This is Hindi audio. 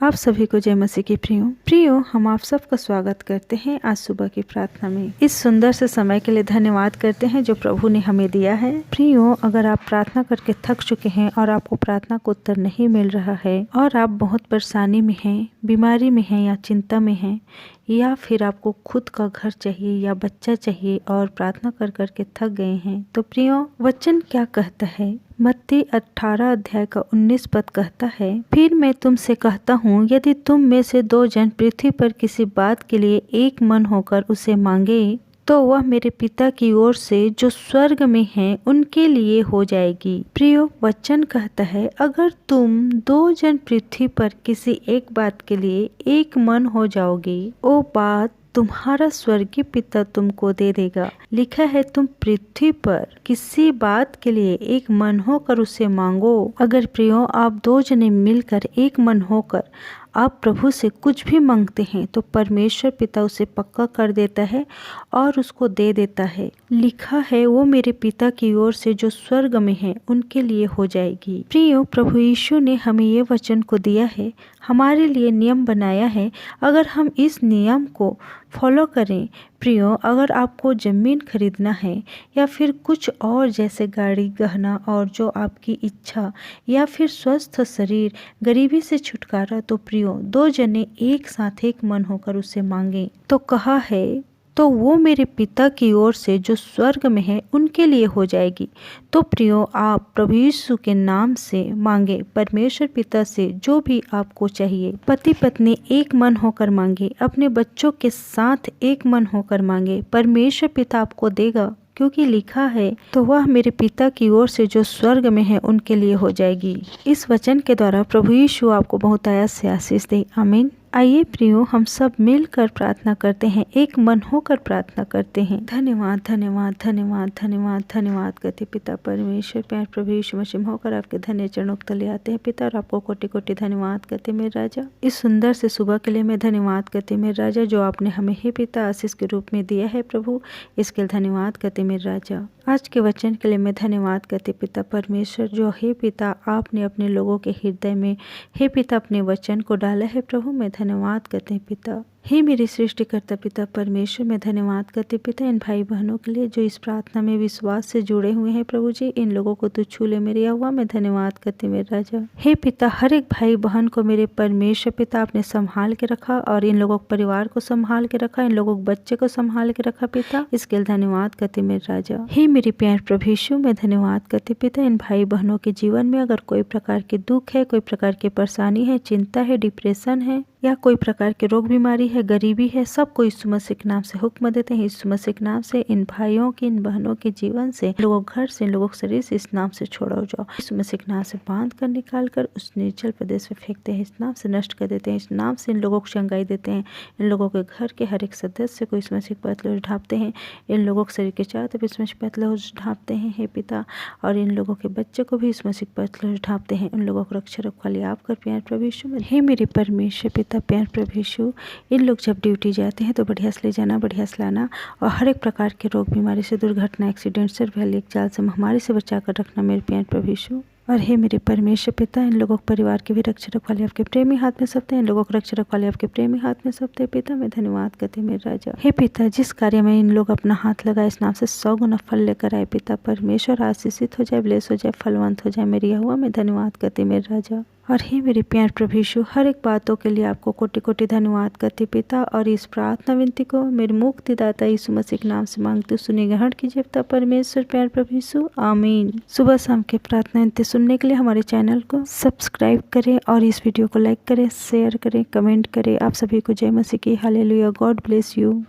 आप सभी को जय मसीह की प्रियो हम आप सबका स्वागत करते हैं आज सुबह की प्रार्थना में। इस सुंदर से समय के लिए धन्यवाद करते हैं जो प्रभु ने हमें दिया है। प्रियो, अगर आप प्रार्थना करके थक चुके हैं और आपको प्रार्थना का उत्तर नहीं मिल रहा है और आप बहुत परेशानी में हैं, बीमारी में हैं या चिंता में हैं, या फिर आपको खुद का घर चाहिए या बच्चा चाहिए और प्रार्थना कर कर के थक गए हैं, तो प्रियो वचन क्या कहता है? मत्ती 18 अध्याय का 19 पद कहता है, फिर मैं तुमसे कहता हूँ, यदि तुम में से 2 जन पृथ्वी पर किसी बात के लिए एक मन होकर उसे मांगे तो वह मेरे पिता की ओर से जो स्वर्ग में हैं उनके लिए हो जाएगी। प्रियो, वचन कहता है अगर तुम 2 जन पृथ्वी पर किसी एक बात के लिए एक मन हो जाओगे, वो बात तुम्हारा स्वर्गीय पिता तुमको दे देगा। लिखा है तुम पृथ्वी पर किसी बात के लिए एक मन होकर उसे मांगो। अगर प्रियो आप 2 जने मिलकर एक मन होकर आप प्रभु से कुछ भी मांगते हैं तो परमेश्वर पिता उसे पक्का कर देता है और उसको दे देता है। लिखा है वो मेरे पिता की ओर से जो स्वर्ग में है उनके लिए हो जाएगी। प्रियो, प्रभु यीशु ने हमें ये वचन को दिया है, हमारे लिए नियम बनाया है। अगर हम इस नियम को फॉलो करें, प्रियो, अगर आपको ज़मीन खरीदना है या फिर कुछ और जैसे गाड़ी, गहना और जो आपकी इच्छा, या फिर स्वस्थ शरीर, गरीबी से छुटकारा, तो प्रियो 2 जने एक साथ एक मन होकर उसे मांगे तो कहा है तो वो मेरे पिता की ओर से जो स्वर्ग में है उनके लिए हो जाएगी। तो प्रियो, आप प्रभु यीशु के नाम से मांगे, परमेश्वर पिता से जो भी आपको चाहिए। पति पत्नी एक मन होकर मांगे, अपने बच्चों के साथ एक मन होकर मांगे, परमेश्वर पिता आपको देगा, क्योंकि लिखा है तो वह मेरे पिता की ओर से जो स्वर्ग में है उनके लिए हो जाएगी। इस वचन के द्वारा प्रभु यीशु आपको बहुत आयात से आशीष दे। आमीन। आइए प्रियो, हम सब मिलकर प्रार्थना करते हैं, एक मन होकर प्रार्थना करते हैं। धन्यवाद धन्यवाद धन्यवाद धन्यवाद धन्यवाद करते पिता परमेश्वर, प्यार प्रभु यीशु मसीह में होकर आपके धन्य चरणों के तले आते हैं पिता, और आपको कोटि कोटि धन्यवाद करते मेरे राजा। इस सुंदर से सुबह के लिए मैं धन्यवाद करते मेरे राजा जो आपने हमें हे पिता आशीष के रूप में दिया है प्रभु, इसके लिए धन्यवाद करते मेरे राजा। आज के वचन के लिए मैं धन्यवाद करते पिता परमेश्वर जो हे पिता आपने अपने लोगों के हृदय में हे पिता अपने वचन को डाला है प्रभु, मैं धन्यवाद करते हैं पिता। हे मेरी सृष्टिकर्ता पिता परमेश्वर, मैं धन्यवाद करती पिता इन भाई बहनों के लिए जो इस प्रार्थना में विश्वास से जुड़े हुए हैं प्रभु जी, इन लोगों को तू छू ले मेरे हुआ, मैं धन्यवाद करती मेरे राजा। हे पिता हर एक भाई बहन को मेरे परमेश्वर पिता आपने संभाल के रखा, और इन लोगों के परिवार को संभाल के रखा, इन लोगों के बच्चे को संभाल के रखा पिता, इसके लिए धन्यवाद करती मेरे राजा। हे मेरे प्यार प्रभु यीशु, मैं धन्यवाद करती पिता इन भाई बहनों के जीवन में अगर कोई प्रकार के दुख है, कोई प्रकार की परेशानी है, चिंता है, डिप्रेशन है, या कोई प्रकार के रोग बीमारी है, गरीबी है, सबको यीशु मसीह के नाम से हुक्म देते हैं। यीशु मसीह के नाम से इन भाइयों की, इन बहनों के जीवन से, इन लोगों के घर से, इन लोगों के शरीर से इस नाम से छोड़ा हो जाओ। यीशु मसीह के नाम से बांध कर निकाल कर उस निर्जल प्रदेश में फेंकते हैं, इस नाम से नष्ट कर देते हैं, इस नाम से इन लोगों को चंगाई देते हैं। इन लोगों के घर के हर एक सदस्य को यीशु मसीह के पतले ढापते हैं, इन लोगों के शरीर के चारों तरफ यीशु मसीह पतले ढापते हैं हे पिता, और इन लोगों के बच्चे को भी यीशु मसीह के पतले ढापते हैं। इन लोगों को रक्षा रखवाली आप कर प्यार प्रभु यीशु। हे मेरे परमेश्वर पिता प्यार प्रभु यीशु, इन लोग जब ड्यूटी जाते हैं तो बढ़िया से ले जाना, बढ़िया से लाना, और हर एक प्रकार के रोग बीमारी से, दुर्घटना, एक्सीडेंट से, भयानक जाल से, महामारी से बचा कर रखना मेरे प्यार प्रभु यीशु। और हे मेरे परमेश्वर पिता इन लोगों के परिवार के भी रक्षा रखवाले आपके प्रेमी हाथ में सौंपते हैं, इन लोगों को रक्षा रखवाले आपके प्रेमी हाथ में सौंपते हैं पिता, मैं धन्यवाद करती मेरे राजा। हे पिता जिस कार्य में इन लोग अपना हाथ लगाए इस नाम से 100 गुना फल लेकर आए पिता परमेश्वर, आशीषित हो जाए, ब्लेस हो जाए, फलवंत हो जाए मेरी हुआ, मैं धन्यवाद करती मेरे राजा। और हे मेरे प्यार प्रभु यीशु, हर एक बातों के लिए आपको कोटि कोटि धन्यवाद करती पिता, और इस प्रार्थना विनती को मेरे मुक्तिदाता यीशु मसीह के नाम से मांगती हूँ, सुनी ग्रहण कीजिए पिता परमेश्वर प्यार प्रभु यीशु, आमीन। सुबह शाम के प्रार्थना विनती सुनने के लिए हमारे चैनल को सब्सक्राइब करें और इस वीडियो को लाइक करें, शेयर करें, कमेंट करें। आप सभी को जय मसीह की, हालेलुया, गॉड ब्लेस यू।